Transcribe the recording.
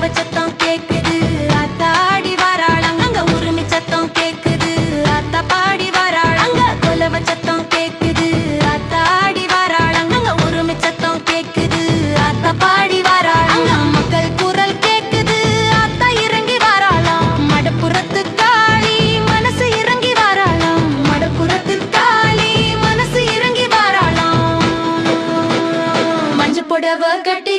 கொலவ சத்தம் கேக்குது ஆத்தாடி வாராளம் அங்க உருமி சத்தம் கேக்குது ஆத்தா பாடி வாராளம் அங்க கொலவ சத்தம் கேக்குது ஆத்தாடி வாராளம் அங்க உருமி சத்தம் கேக்குது ஆத்தா பாடி வாராளம் அங்க மக்கள் குரல் கேக்குது ஆத்தா இறங்கி வாராளம் மடப்புறத்து காளி மனசு இறங்கி வாராளம் மடப்புறத்து காளி மனசு இறங்கி வாராளம் மஞ்ச புடவ கட்டி